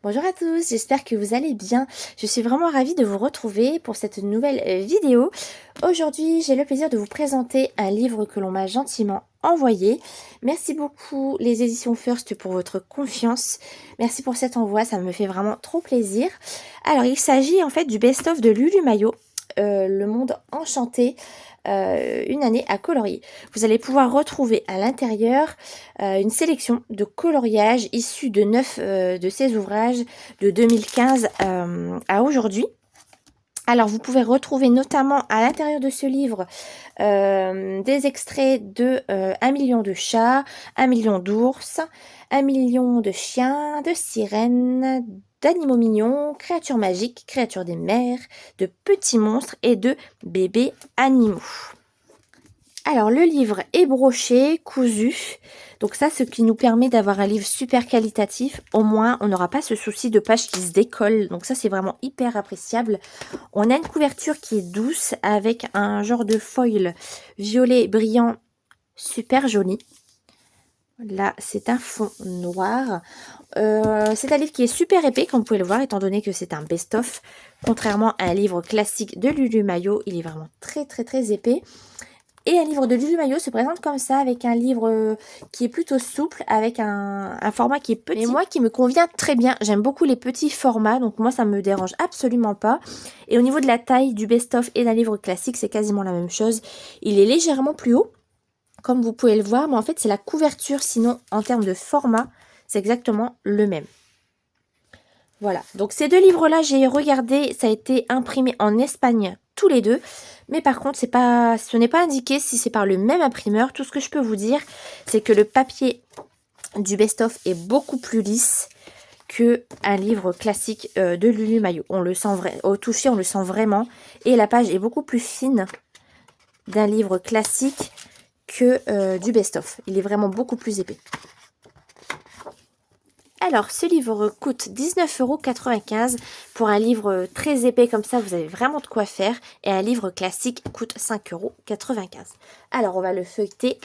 Bonjour à tous, j'espère que vous allez bien. Je suis vraiment ravie de vous retrouver pour cette nouvelle vidéo. Aujourd'hui, j'ai le plaisir de vous présenter un livre que l'on m'a gentiment envoyé. Merci beaucoup les éditions First pour votre confiance. Merci pour cet envoi, ça me fait vraiment trop plaisir. Alors, il s'agit en fait du best-of de Lulu Maillot, Le Monde Enchanté. Une année à colorier. Vous allez pouvoir retrouver à l'intérieur une sélection de coloriages issus de 9 de ces ouvrages de 2015 à aujourd'hui. Alors, vous pouvez retrouver notamment à l'intérieur de ce livre des extraits de 1 million de chats, 1 million d'ours, 1 million de chiens, de sirènes, d'animaux mignons, créatures magiques, créatures des mers, de petits monstres et de bébés animaux. Alors, le livre est broché, cousu. Donc ça, ce qui nous permet d'avoir un livre super qualitatif. Au moins, on n'aura pas ce souci de pages qui se décollent. Donc ça, c'est vraiment hyper appréciable. On a une couverture qui est douce avec un genre de foil violet brillant super joli. Là, c'est un fond noir. C'est un livre qui est super épais, comme vous pouvez le voir, étant donné que c'est un best-of. Contrairement à un livre classique de Lulu Maillot, il est vraiment très épais. Et un livre de Lulu Maillot se présente comme ça, avec un livre qui est plutôt souple, avec un format qui est petit. Mais moi, qui me convient très bien. J'aime beaucoup les petits formats, donc moi, ça me dérange absolument pas. Et au niveau de la taille du best-of et d'un livre classique, c'est quasiment la même chose. Il est légèrement plus haut, comme vous pouvez le voir, mais en fait, c'est la couverture. Sinon, en termes de format, c'est exactement le même. Voilà, donc ces deux livres-là, j'ai regardé, ça a été imprimé en Espagne tous les deux. Mais par contre, ce n'est pas indiqué si c'est par le même imprimeur. Tout ce que je peux vous dire, c'est que le papier du best-of est beaucoup plus lisse qu'un livre classique de Lulu Maillot. On le sent au toucher, on le sent vraiment. Et la page est beaucoup plus fine d'un livre classique que du best-of. Il est vraiment beaucoup plus épais. Alors, ce livre coûte 19,95 € pour un livre très épais comme ça, vous avez vraiment de quoi faire. Et un livre classique coûte 5,95 €. Alors, on va le feuilleter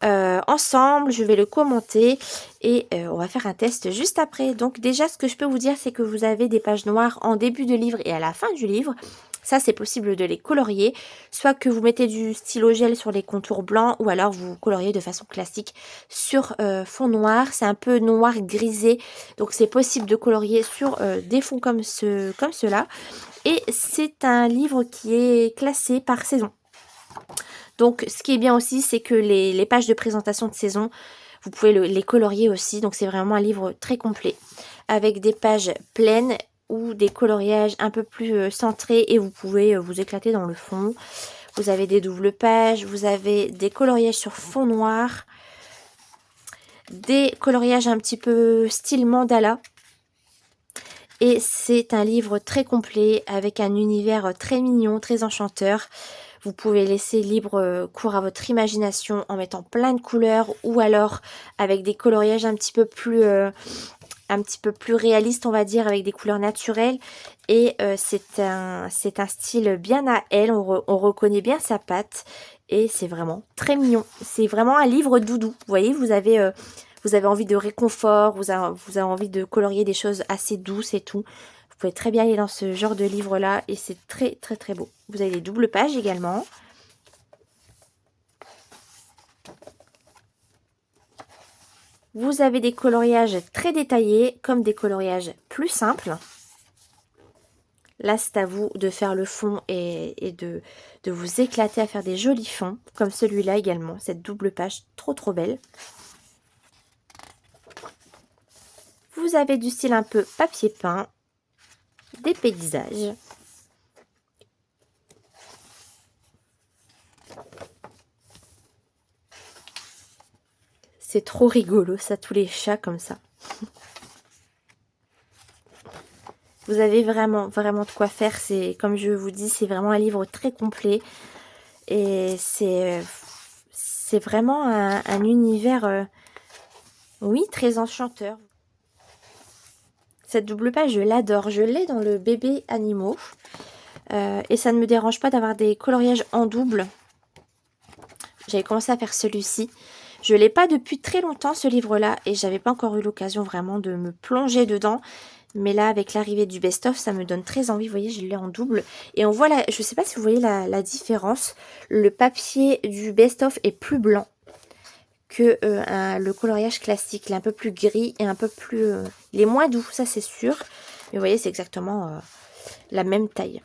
ensemble, je vais le commenter et on va faire un test juste après. Donc déjà, ce que je peux vous dire, c'est que vous avez des pages noires en début de livre et à la fin du livre. Ça, c'est possible de les colorier, soit que vous mettez du stylo gel sur les contours blancs, ou alors vous coloriez de façon classique sur fond noir. C'est un peu noir grisé, donc c'est possible de colorier sur des fonds comme cela. Et c'est un livre qui est classé par saison. Donc, ce qui est bien aussi, c'est que les pages de présentation de saison, vous pouvez les colorier aussi. Donc, c'est vraiment un livre très complet, avec des pages pleines ou des coloriages un peu plus centrés, et vous pouvez vous éclater dans le fond. Vous avez des doubles pages, vous avez des coloriages sur fond noir, des coloriages un petit peu style mandala. Et c'est un livre très complet, avec un univers très mignon, très enchanteur. Vous pouvez laisser libre cours à votre imagination en mettant plein de couleurs, ou alors avec des coloriages un petit peu plus réalistes, on va dire, avec des couleurs naturelles. Et c'est un style bien à elle, on reconnaît bien sa patte. Et c'est vraiment très mignon. C'est vraiment un livre doudou. Vous voyez, vous avez envie de réconfort, vous avez envie de colorier des choses assez douces et tout. Vous pouvez très bien aller dans ce genre de livre-là et c'est très beau. Vous avez des doubles pages également. Vous avez des coloriages très détaillés comme des coloriages plus simples. Là, c'est à vous de faire le fond et de vous éclater à faire des jolis fonds, comme celui-là également. Cette double page, trop belle. Vous avez du style un peu papier peint, des paysages. C'est trop rigolo, ça, tous les chats comme ça. Vous avez vraiment de quoi faire. C'est, comme je vous dis, c'est vraiment un livre très complet. Et c'est vraiment un univers, oui, très enchanteur. Cette double page, je l'adore. Je l'ai dans le bébé animaux. Et ça ne me dérange pas d'avoir des coloriages en double. J'avais commencé à faire celui-ci. Je ne l'ai pas depuis très longtemps, ce livre-là, et j'avais pas encore eu l'occasion vraiment de me plonger dedans. Mais là, avec l'arrivée du best-of, ça me donne très envie. Vous voyez, je l'ai en double. Et on voit, je ne sais pas si vous voyez la différence. Le papier du best-of est plus blanc que le coloriage classique. Il est un peu plus gris et un peu plus... il est moins doux, ça c'est sûr. Mais vous voyez, c'est exactement la même taille.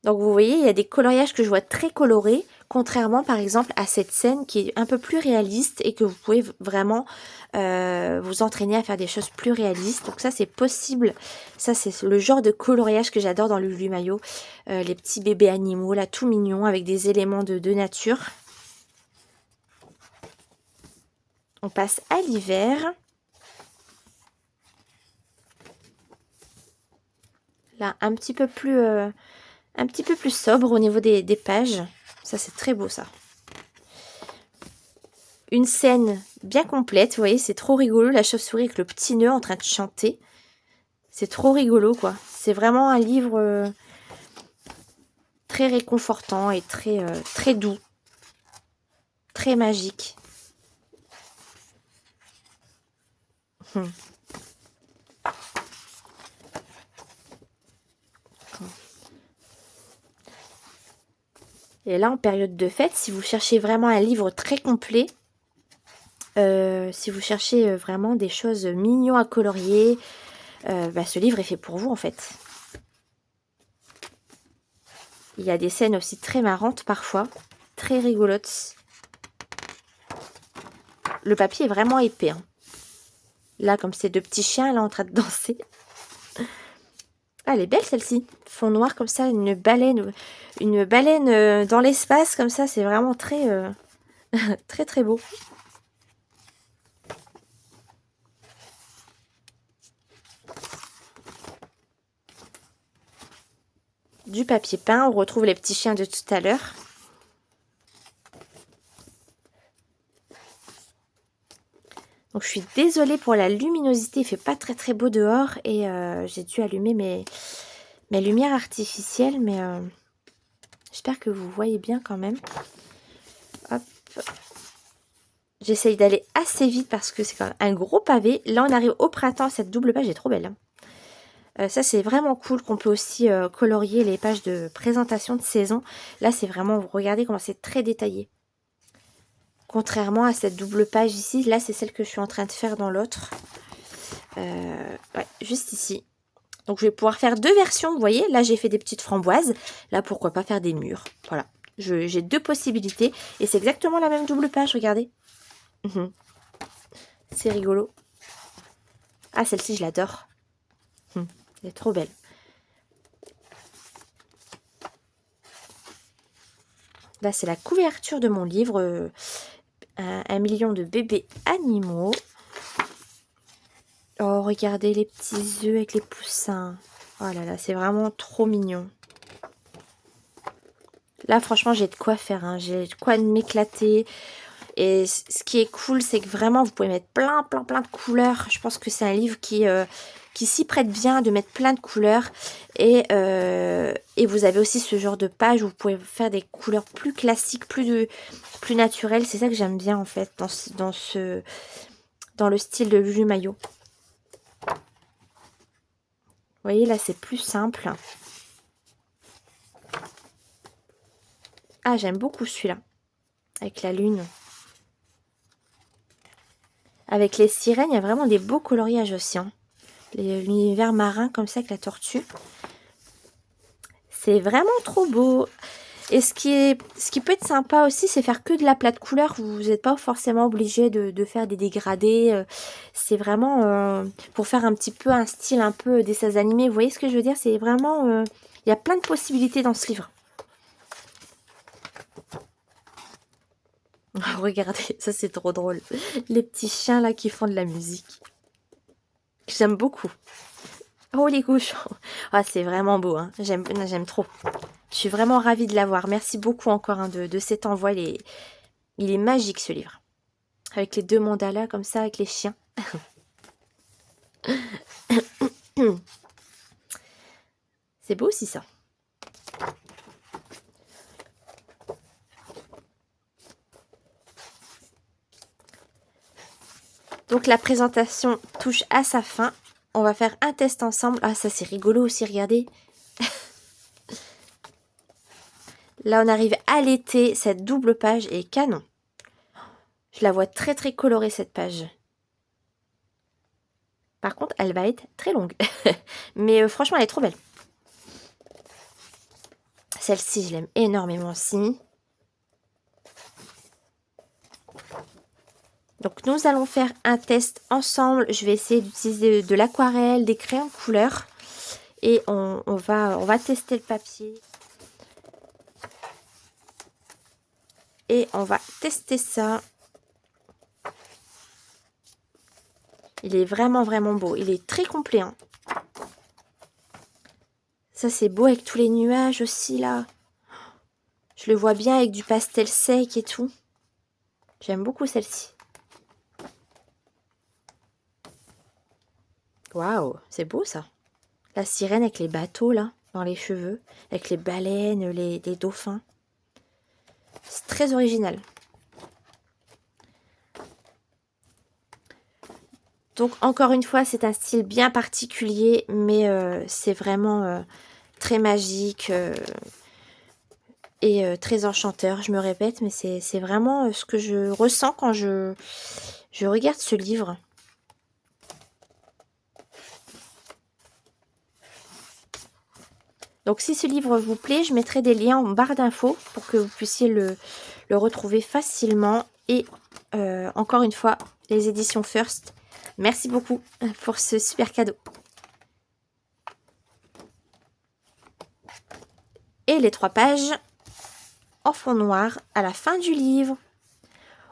Donc vous voyez, il y a des coloriages que je vois très colorés, contrairement par exemple à cette scène qui est un peu plus réaliste et que vous pouvez vraiment vous entraîner à faire des choses plus réalistes. Donc ça c'est possible, ça c'est le genre de coloriage que j'adore dans le Lulu Maillot. Les petits bébés animaux là, tout mignons avec des éléments de nature. On passe à l'hiver. Là, un petit peu plus sobre au niveau des pages. Ça, c'est très beau, ça. Une scène bien complète, vous voyez, c'est trop rigolo. La chauve-souris avec le petit nœud en train de chanter. C'est trop rigolo, quoi. C'est vraiment un livre très réconfortant et très doux. Très magique. Et là, en période de fête, si vous cherchez vraiment un livre très complet, si vous cherchez vraiment des choses mignons à colorier, ce livre est fait pour vous, en fait. Il y a des scènes aussi très marrantes parfois, très rigolotes. Le papier est vraiment épais. Hein. Là, comme ces deux petits chiens là en train de danser. Ah, elle est belle celle-ci. Fond noir comme ça, une baleine dans l'espace comme ça, c'est vraiment très, très beau. Du papier peint, on retrouve les petits chiens de tout à l'heure. Donc je suis désolée pour la luminosité, il fait pas très beau dehors et j'ai dû allumer mes lumières artificielles, mais j'espère que vous voyez bien quand même. Hop. J'essaye d'aller assez vite parce que c'est quand même un gros pavé. Là on arrive au printemps, cette double page est trop belle. Ça c'est vraiment cool qu'on peut aussi colorier les pages de présentation de saison. Là c'est vraiment, vous regardez comment c'est très détaillé. Contrairement à cette double page ici, là c'est celle que je suis en train de faire dans l'autre. Ouais, juste ici. Donc je vais pouvoir faire deux versions, vous voyez. Là j'ai fait des petites framboises. Là pourquoi pas faire des murs. Voilà. J'ai deux possibilités. Et c'est exactement la même double page, regardez. C'est rigolo. Ah, celle-ci je l'adore. Elle est trop belle. Là c'est la couverture de mon livre. 1 million de bébés animaux. Oh, regardez les petits œufs avec les poussins. Oh là là, c'est vraiment trop mignon. Là, franchement, j'ai de quoi faire. Hein. J'ai de quoi m'éclater. Et ce qui est cool, c'est que vraiment, vous pouvez mettre plein de couleurs. Je pense que c'est un livre qui s'y prête bien de mettre plein de couleurs. Et vous avez aussi ce genre de page où vous pouvez faire des couleurs plus classiques, plus naturelles. C'est ça que j'aime bien, en fait, dans le style de Lulu Maillot. Vous voyez, là, c'est plus simple. Ah, j'aime beaucoup celui-là. Avec la lune. Avec les sirènes, il y a vraiment des beaux coloriages aussi. Hein. L'univers marin, comme ça, avec la tortue. C'est vraiment trop beau. Et ce qui peut être sympa aussi, c'est faire que de la plate couleur. Vous n'êtes pas forcément obligé de faire des dégradés. C'est vraiment pour faire un petit peu un style un peu dessins animés. Vous voyez ce que je veux dire? C'est vraiment... il y a plein de possibilités dans ce livre. Oh, regardez, ça c'est trop drôle. Les petits chiens là qui font de la musique. J'aime beaucoup. Oh les cochons. Ah, c'est vraiment beau. Hein. J'aime trop. Je suis vraiment ravie de l'avoir. Merci beaucoup encore hein, de cet envoi. Il est magique ce livre. Avec les deux mandalas comme ça, avec les chiens. C'est beau aussi ça. Donc la présentation touche à sa fin. On va faire un test ensemble. Ah, ça c'est rigolo aussi, regardez. Là, on arrive à l'été. Cette double page est canon. Je la vois très très colorée cette page. Par contre, elle va être très longue. Mais franchement, elle est trop belle. Celle-ci, je l'aime énormément aussi. Donc, nous allons faire un test ensemble. Je vais essayer d'utiliser de l'aquarelle, des crayons de couleur. Et on va tester le papier. Et on va tester ça. Il est vraiment, vraiment beau. Il est très complet. Hein. Ça, c'est beau avec tous les nuages aussi, là. Je le vois bien avec du pastel sec et tout. J'aime beaucoup celle-ci. Waouh, c'est beau, ça. La sirène avec les bateaux, là, dans les cheveux. Avec les baleines, les dauphins. C'est très original. Donc, encore une fois, c'est un style bien particulier, mais c'est vraiment très magique et très enchanteur. Je me répète, mais c'est vraiment ce que je ressens quand je regarde ce livre. Donc, si ce livre vous plaît, je mettrai des liens en barre d'infos pour que vous puissiez le retrouver facilement. Et encore une fois, les éditions First, merci beaucoup pour ce super cadeau. Et les 3 pages en fond noir à la fin du livre.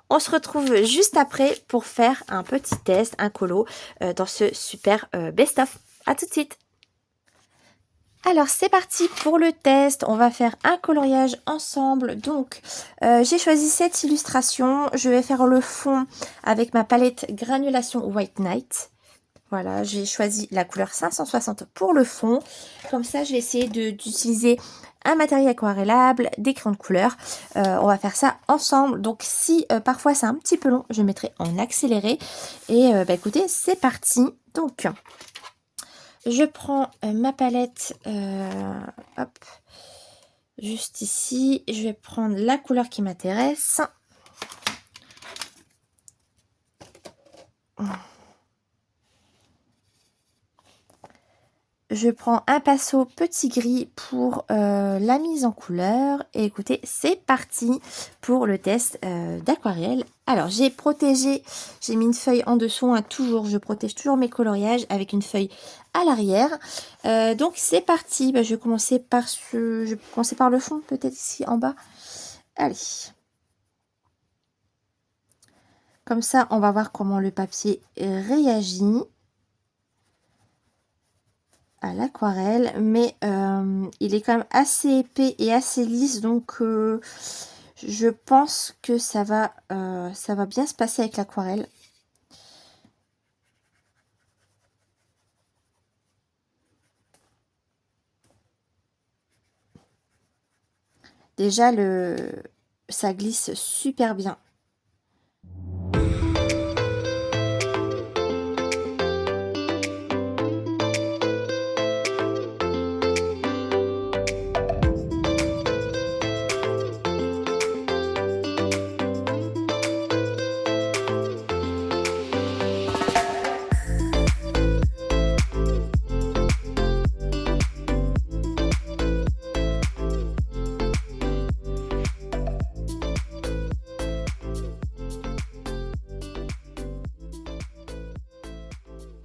On se retrouve juste après pour faire un petit test, un colo, dans ce super best-of. A tout de suite. Alors c'est parti pour le test, on va faire un coloriage ensemble. Donc j'ai choisi cette illustration, je vais faire le fond avec ma palette Granulation White Night. Voilà, j'ai choisi la couleur 560 pour le fond. Comme ça, je vais essayer d'utiliser un matériel aquarellable, des crayons de couleur. On va faire ça ensemble. Donc si parfois c'est un petit peu long, je mettrai en accéléré. Et écoutez, c'est parti. Donc, je prends ma palette, hop, juste ici. Je vais prendre la couleur qui m'intéresse. Je prends un pinceau petit gris pour la mise en couleur. Et écoutez, c'est parti pour le test d'aquarelle. Alors, j'ai protégé, j'ai mis une feuille en dessous. Hein, toujours, je protège toujours mes coloriages avec une feuille à l'arrière. Donc, c'est parti. Je vais commencer par je vais commencer par le fond, peut-être ici en bas. Allez. Comme ça, on va voir comment le papier réagit à l'aquarelle, mais il est quand même assez épais et assez lisse, donc je pense que ça va bien se passer avec l'aquarelle. Déjà ça glisse super bien.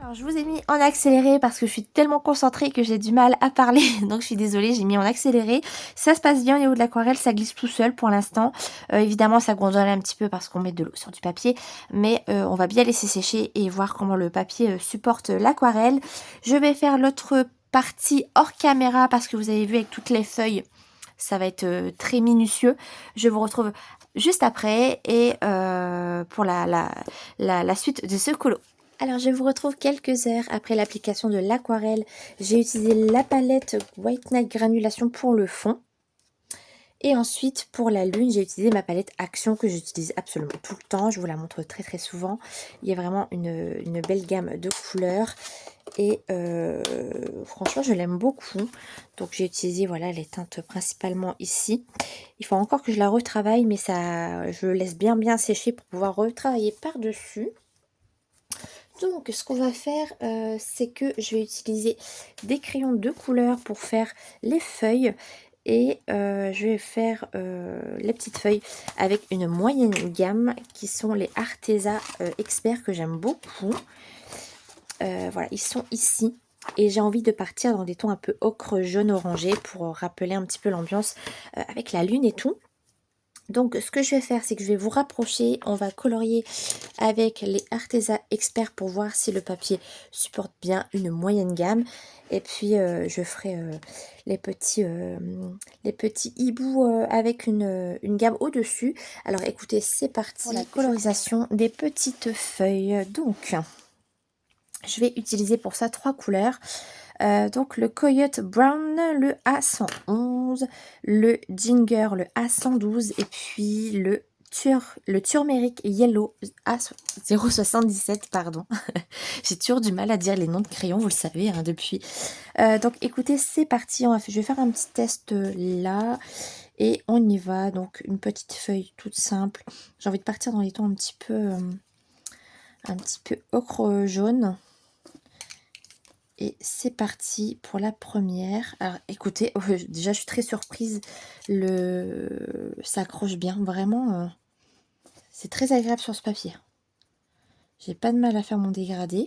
Alors, je vous ai mis en accéléré parce que je suis tellement concentrée que j'ai du mal à parler. Donc, je suis désolée, j'ai mis en accéléré. Ça se passe bien au niveau de l'aquarelle, ça glisse tout seul pour l'instant. Évidemment, ça gondole un petit peu parce qu'on met de l'eau sur du papier. Mais on va bien laisser sécher et voir comment le papier supporte l'aquarelle. Je vais faire l'autre partie hors caméra parce que vous avez vu avec toutes les feuilles, ça va être très minutieux. Je vous retrouve juste après et pour la suite de ce colo. Alors, je vous retrouve quelques heures après l'application de l'aquarelle. J'ai utilisé la palette White Night Granulation pour le fond. Et ensuite, pour la lune, j'ai utilisé ma palette Action que j'utilise absolument tout le temps. Je vous la montre très très souvent. Il y a vraiment une belle gamme de couleurs. Et franchement, je l'aime beaucoup. Donc, j'ai utilisé voilà, les teintes principalement ici. Il faut encore que je la retravaille, mais ça, je laisse bien sécher pour pouvoir retravailler par-dessus. Donc, ce qu'on va faire, c'est que je vais utiliser des crayons de couleur pour faire les feuilles. Et je vais faire les petites feuilles avec une moyenne gamme qui sont les Arteza Expert que j'aime beaucoup. Voilà, ils sont ici. Et j'ai envie de partir dans des tons un peu ocre, jaune, orangé pour rappeler un petit peu l'ambiance avec la lune et tout. Donc, ce que je vais faire, c'est que je vais vous rapprocher. On va colorier avec les Arteza Expert pour voir si le papier supporte bien une moyenne gamme. Et puis, je ferai les petits hiboux avec une gamme au-dessus. Alors, écoutez, c'est parti pour la colorisation des petites feuilles. Donc, je vais utiliser pour ça 3 couleurs. Donc le Coyote Brown, le A111, le Ginger, le A112 et puis le Turmeric Yellow A077, pardon. J'ai toujours du mal à dire les noms de crayons, vous le savez, hein, depuis. Donc écoutez, c'est parti, je vais faire un petit test là et on y va. Donc une petite feuille toute simple. J'ai envie de partir dans les tons un petit peu ocre jaune. Et c'est parti pour la première. Alors écoutez, déjà je suis très surprise. Ça accroche bien, vraiment. C'est très agréable sur ce papier. J'ai pas de mal à faire mon dégradé.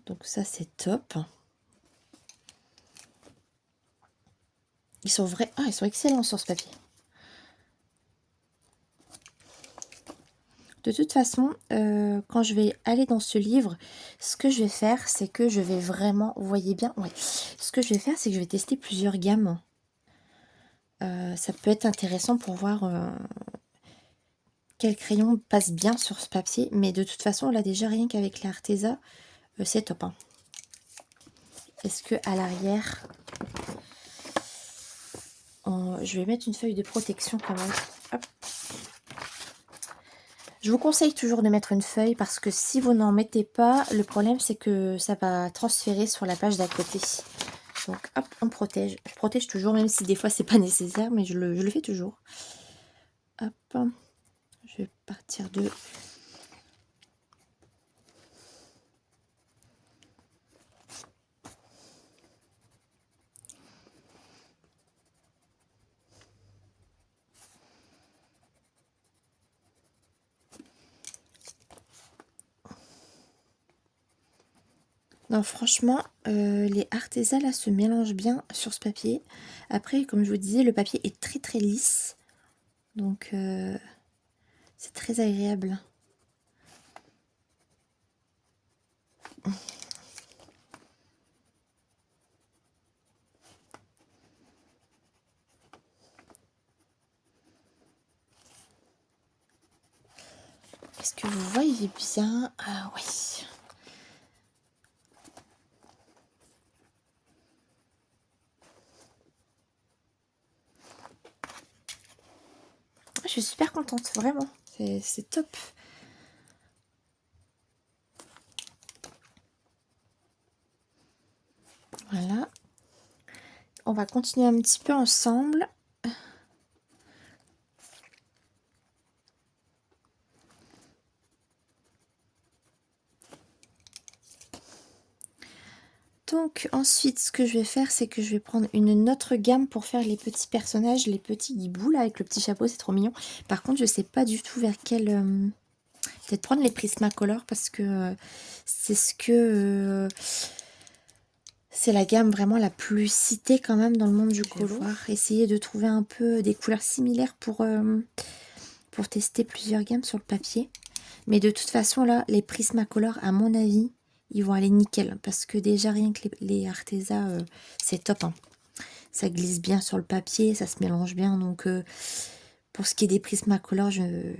Donc ça c'est top. Ils sont ils sont excellents sur ce papier. De toute façon, quand je vais aller dans ce livre, ce que je vais faire, c'est que je vais vraiment, vous voyez bien, ouais. Ce que je vais faire, c'est que je vais tester plusieurs gammes. Ça peut être intéressant pour voir quel crayon passe bien sur ce papier. Mais de toute façon, là déjà, rien qu'avec l'Arteza, c'est top. Hein. Est-ce que à l'arrière, je vais mettre une feuille de protection quand même. Hop. Je vous conseille toujours de mettre une feuille parce que si vous n'en mettez pas, le problème c'est que ça va transférer sur la page d'à côté. Donc hop, on protège. Je protège toujours, même si des fois c'est pas nécessaire, mais je le fais toujours. Hop, je vais partir de... Non, franchement, les Arteza là se mélangent bien sur ce papier. Après, comme je vous disais, le papier est très lisse. Donc, c'est très agréable. Est-ce que vous voyez bien? Ah oui. Je suis super contente, vraiment. C'est top. Voilà. On va continuer un petit peu ensemble. Donc ensuite, ce que je vais faire, c'est que je vais prendre une autre gamme pour faire les petits personnages, les petits hiboux là avec le petit chapeau, c'est trop mignon. Par contre, je sais pas du tout vers quel... Peut-être prendre les Prismacolor parce que c'est ce que... c'est la gamme vraiment la plus citée quand même dans le monde du colo. Essayer de trouver un peu des couleurs similaires pour tester plusieurs gammes sur le papier. Mais de toute façon là, les Prismacolor à mon avis, ils vont aller nickel. Parce que déjà rien que les Arteza, c'est top. Hein. Ça glisse bien sur le papier, ça se mélange bien. Donc pour ce qui est des Prismacolor, je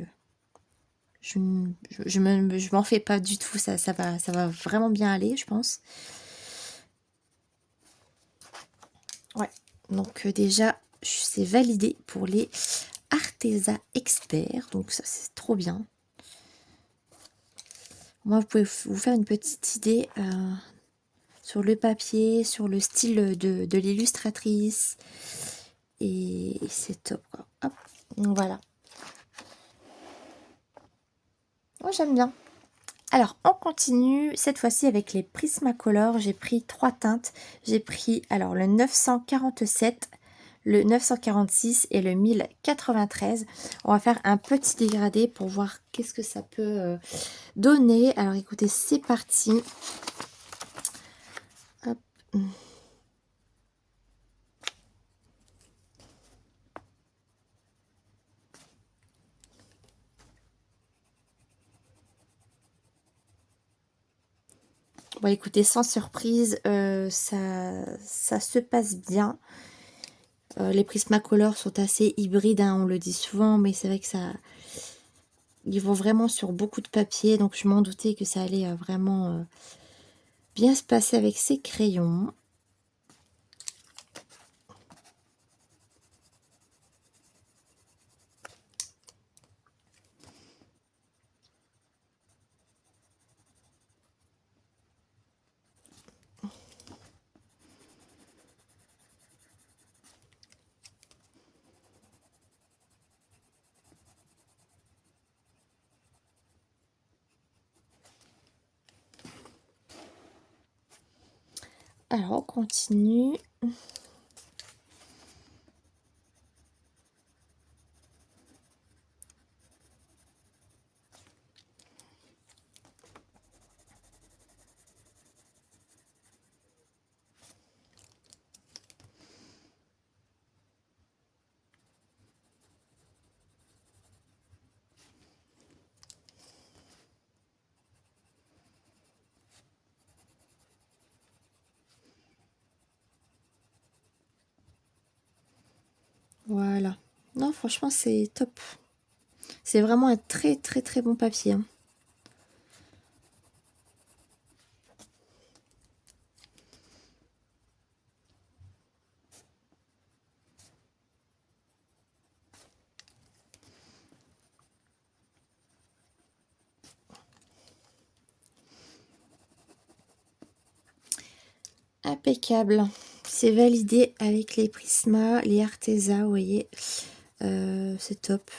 m'en fais pas du tout. Ça va vraiment bien aller, je pense. Ouais, donc déjà, c'est validé pour les Arteza Experts. Donc ça, c'est trop bien. Moi, vous pouvez vous faire une petite idée sur le papier, sur le style de l'illustratrice. Et c'est top, quoi. Hop, donc voilà. Moi, j'aime bien. Alors, on continue cette fois-ci avec les Prismacolor. J'ai pris 3 teintes. J'ai pris alors le 947, le 946 et le 1093. On va faire un petit dégradé pour voir qu'est-ce que ça peut donner. Alors, écoutez, c'est parti. Hop. Bon, écoutez, sans surprise, ça se passe bien. Les Prismacolor sont assez hybrides, hein, on le dit souvent, mais c'est vrai que ça... Ils vont vraiment sur beaucoup de papier, donc je m'en doutais que ça allait vraiment bien se passer avec ces crayons. Alors, on continue. Voilà. Non, franchement, c'est top. C'est vraiment un très, très, très bon papier, hein. Impeccable. C'est validé avec les Prisma, les Arteza, vous voyez. C'est top.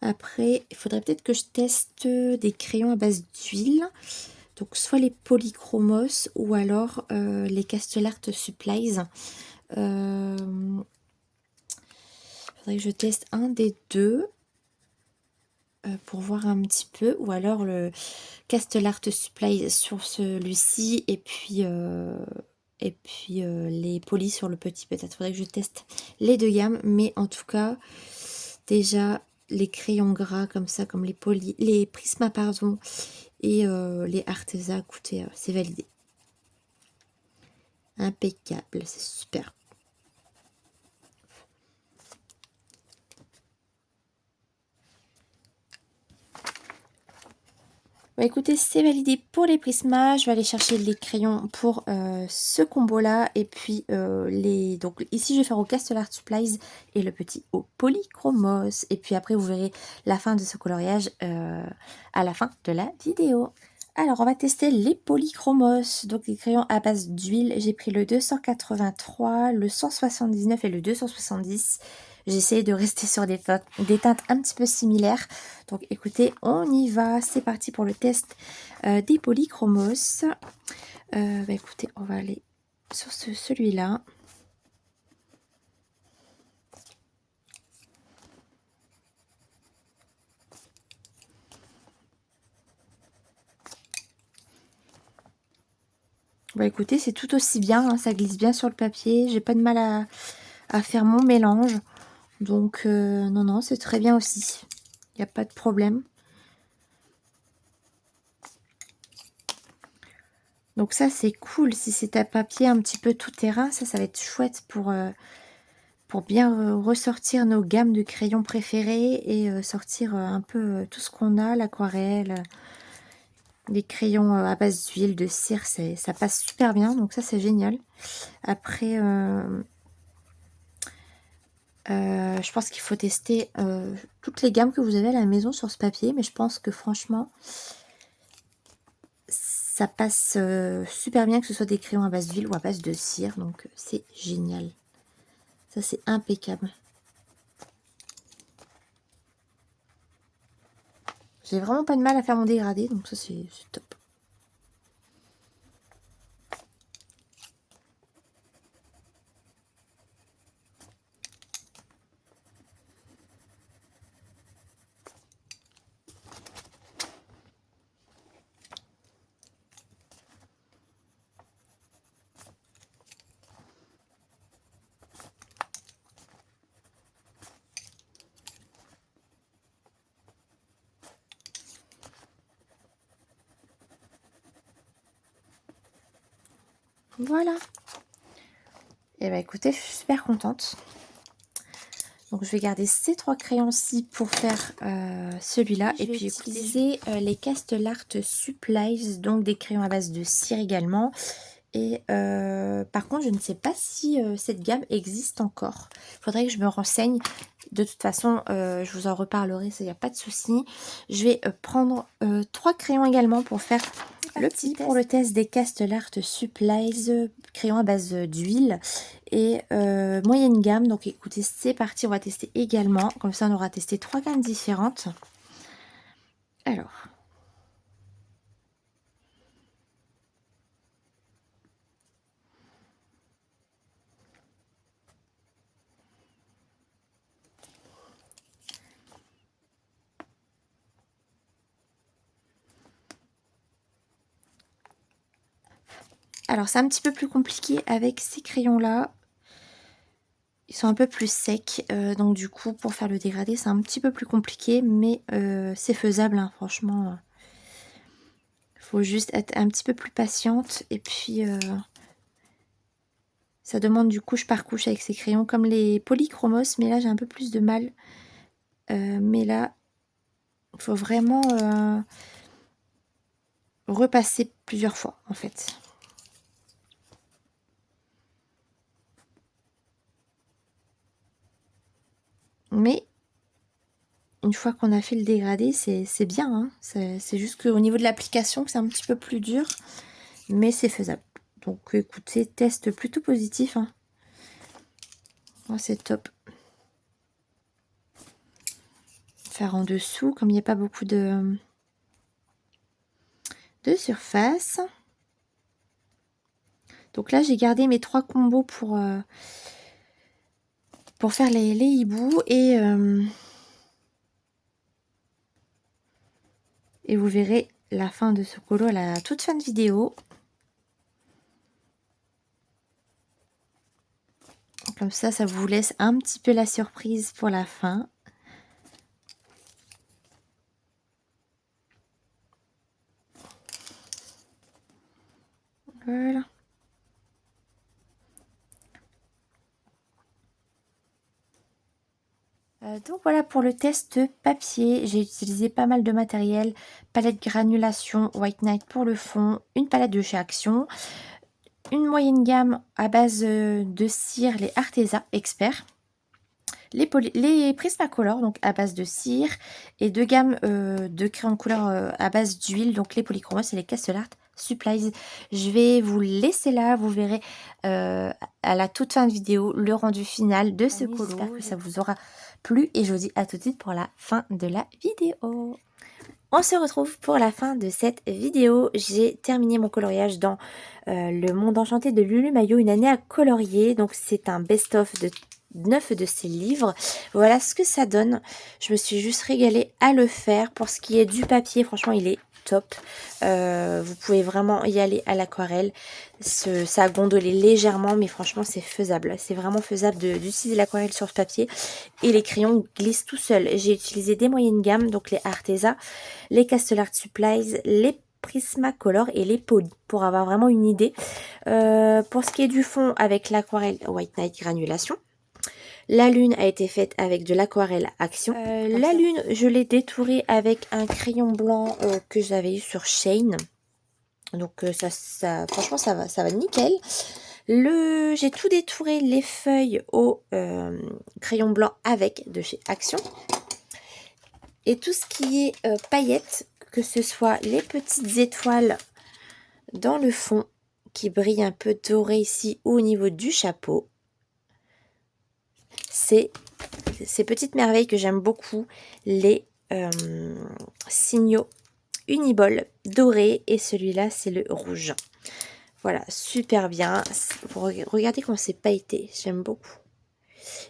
Après, il faudrait peut-être que je teste des crayons à base d'huile. Donc, soit les Polychromos ou alors les Castellart Supplies. Faudrait que je teste un des deux pour voir un petit peu. Ou alors le Castellart Supplies sur celui-ci et puis les polis sur le petit. Peut-être faudrait que je teste les deux gammes. Mais en tout cas, déjà les crayons gras comme ça, comme les Prisma, pardon, et les Arteza, écoutez, c'est validé. Impeccable, c'est super. Bah écoutez, c'est validé pour les Prisma. Je vais aller chercher les crayons pour ce combo-là. Et puis, donc ici, je vais faire au Castellart Supplies et le petit au Polychromos. Et puis après, vous verrez la fin de ce coloriage à la fin de la vidéo. Alors, on va tester les Polychromos, donc les crayons à base d'huile. J'ai pris le 283, le 179 et le 270. J'ai essayé de rester sur des teintes un petit peu similaires. Donc, écoutez, on y va. C'est parti pour le test des Polychromos. Bah, écoutez, on va aller sur celui-là. Bah écoutez, c'est tout aussi bien, hein, ça glisse bien sur le papier, j'ai pas de mal à faire mon mélange. Donc non, non, c'est très bien aussi. Il n'y a pas de problème. Donc ça, c'est cool. Si c'est un papier un petit peu tout terrain, ça va être chouette pour bien ressortir nos gammes de crayons préférés et sortir un peu tout ce qu'on a, l'aquarelle, les crayons à base d'huile, de cire, ça passe super bien. Donc ça, c'est génial. Après, Je pense qu'il faut tester toutes les gammes que vous avez à la maison sur ce papier, mais je pense que franchement, ça passe super bien que ce soit des crayons à base d'huile ou à base de cire, donc c'est génial. Ça, c'est impeccable. J'ai vraiment pas de mal à faire mon dégradé, donc ça, c'est top. Voilà. Et bah écoutez, je suis super contente. Donc je vais garder ces 3 crayons-ci pour faire celui-là. Et puis utiliser les Castellart Supplies, donc des crayons à base de cire également. Et par contre, je ne sais pas si cette gamme existe encore. Il faudrait que je me renseigne. De toute façon, je vous en reparlerai, ça, il n'y a pas de souci. Je vais prendre 3 crayons également pour faire le petit pour le test des Castellart Supplies, crayons à base d'huile et moyenne gamme. Donc écoutez, c'est parti, on va tester également. Comme ça, on aura testé 3 gammes différentes. Alors... Alors, c'est un petit peu plus compliqué avec ces crayons-là. Ils sont un peu plus secs. Donc, du coup, pour faire le dégradé, c'est un petit peu plus compliqué. Mais c'est faisable, hein, franchement. Il faut juste être un petit peu plus patiente. Et puis, ça demande du couche par couche avec ces crayons. Comme les polychromos. Mais là, j'ai un peu plus de mal. Mais là, il faut vraiment repasser plusieurs fois, en fait. Mais une fois qu'on a fait le dégradé, c'est bien. Hein. C'est juste qu'au niveau de l'application, c'est un petit peu plus dur. Mais c'est faisable. Donc écoutez, test plutôt positif. Hein. Oh, c'est top. Faire en dessous, comme il n'y a pas beaucoup de surface. Donc là, j'ai gardé mes 3 combos pour faire les hiboux. Et vous verrez la fin de ce colo à la toute fin de vidéo. Comme ça, ça vous laisse un petit peu la surprise pour la fin. Voilà. Donc voilà pour le test papier. J'ai utilisé pas mal de matériel. Palette granulation White Knight pour le fond. Une palette de chez Action. Une moyenne gamme à base de cire, les Arteza Expert. Les Prismacolor, donc à base de cire. Et 2 gammes de crayons de couleur à base d'huile, donc les Polychromos et les Castellart Supplies. Je vais vous laisser là, vous verrez à la toute fin de vidéo le rendu final de ce colo. J'espère que ça vous aura plu et je vous dis à tout de suite pour la fin de la vidéo. On se retrouve pour la fin de cette vidéo. J'ai terminé mon coloriage dans Le Monde Enchanté de Lulu Maillot, une année à colorier. Donc c'est un best-of de 9 de ses livres. Voilà ce que ça donne. Je me suis juste régalée à le faire. Pour ce qui est du papier, franchement, il est top. Vous pouvez vraiment y aller à l'aquarelle. Ça a gondolé légèrement, mais franchement, c'est faisable. C'est vraiment faisable d'utiliser l'aquarelle sur ce papier. Et les crayons glissent tout seuls. J'ai utilisé des moyennes gammes, donc les Arteza, les Castellart Supplies, les Prismacolor et les Poly pour avoir vraiment une idée. Pour ce qui est du fond, avec l'aquarelle White Knight Granulation. La lune a été faite avec de l'aquarelle Action. La lune, je l'ai détourée avec un crayon blanc que j'avais eu sur Shane. Donc franchement, ça va nickel. J'ai tout détouré les feuilles au crayon blanc avec de chez Action. Et tout ce qui est paillettes, que ce soit les petites étoiles dans le fond qui brillent un peu doré ici ou au niveau du chapeau. C'est ces petites merveilles que j'aime beaucoup, les signaux Uniball doré, et celui-là c'est le rouge. Voilà, super bien. Regardez comment c'est pailleté, j'aime beaucoup.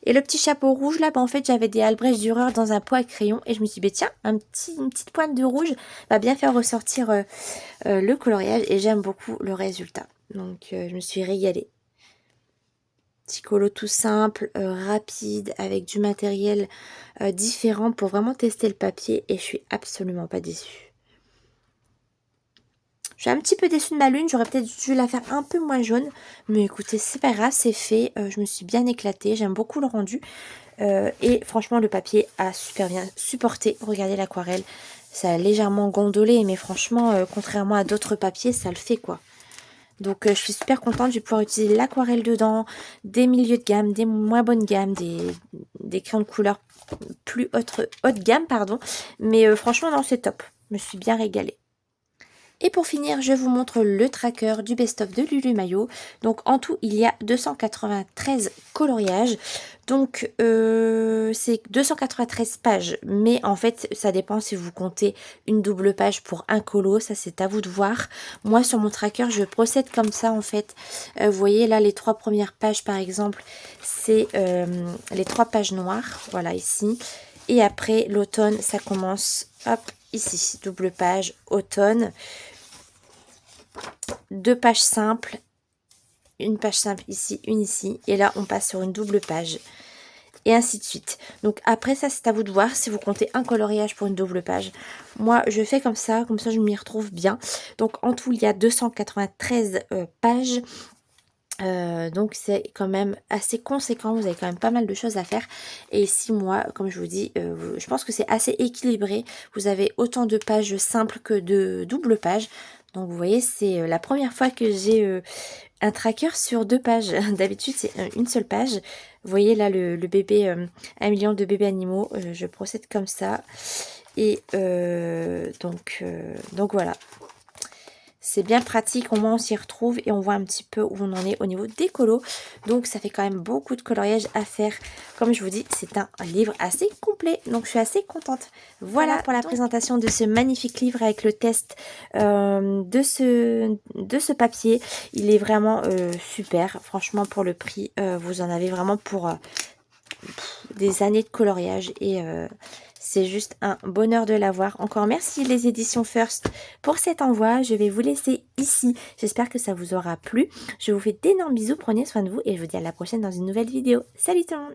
Et le petit chapeau rouge là, en fait j'avais des Albrecht Dürer dans un pot à crayon et je me suis dit, bah, tiens, une petite pointe de rouge va bien faire ressortir le coloriage, et j'aime beaucoup le résultat. Donc je me suis régalée. Petit colo tout simple, rapide, avec du matériel différent pour vraiment tester le papier, et je suis absolument pas déçue. Je suis un petit peu déçue de ma lune, j'aurais peut-être dû la faire un peu moins jaune, mais écoutez, c'est pas grave, c'est fait, je me suis bien éclatée, j'aime beaucoup le rendu, et franchement le papier a super bien supporté. Regardez l'aquarelle, ça a légèrement gondolé, mais franchement, contrairement à d'autres papiers, ça le fait quoi. Donc je suis super contente, je vais pouvoir utiliser l'aquarelle dedans, des milieux de gamme, des moins bonnes gammes, des crayons de couleur plus haute gamme, pardon. Mais franchement, non, c'est top. Je me suis bien régalée. Et pour finir, je vous montre le tracker du best-of de Lulu Maillot. Donc en tout, il y a 293 coloriages. Donc c'est 293 pages. Mais en fait, ça dépend si vous comptez une double page pour un colo. Ça, c'est à vous de voir. Moi, sur mon tracker, je procède comme ça en fait. Vous voyez là, les 3 premières pages par exemple, c'est les 3 pages noires. Voilà, ici. Et après, l'automne, ça commence, hop, ici, double page, automne. 2 pages simples, une page simple ici, une ici, et là on passe sur une double page, et ainsi de suite. Donc après ça, c'est à vous de voir si vous comptez un coloriage pour une double page. Moi je fais comme ça je m'y retrouve bien. Donc en tout il y a 293 pages. Donc c'est quand même assez conséquent, vous avez quand même pas mal de choses à faire. Et ici moi, comme je vous dis, je pense que c'est assez équilibré. Vous avez autant de pages simples que de double pages. Donc vous voyez, c'est la première fois que j'ai un tracker sur 2 pages. D'habitude c'est une seule page. Vous voyez là le bébé, 1 million de bébés animaux. Je procède comme ça. Et donc voilà. C'est bien pratique, au moins on s'y retrouve et on voit un petit peu où on en est au niveau des colos. Donc ça fait quand même beaucoup de coloriage à faire. Comme je vous dis, c'est un livre assez complet, donc je suis assez contente. Voilà pour la présentation de ce magnifique livre avec le test de ce papier. Il est vraiment super, franchement pour le prix, vous en avez vraiment pour des années de coloriage, et c'est juste un bonheur de l'avoir. Encore merci les éditions First pour cet envoi. Je vais vous laisser ici. J'espère que ça vous aura plu. Je vous fais d'énormes bisous. Prenez soin de vous et je vous dis à la prochaine dans une nouvelle vidéo. Salut tout le monde!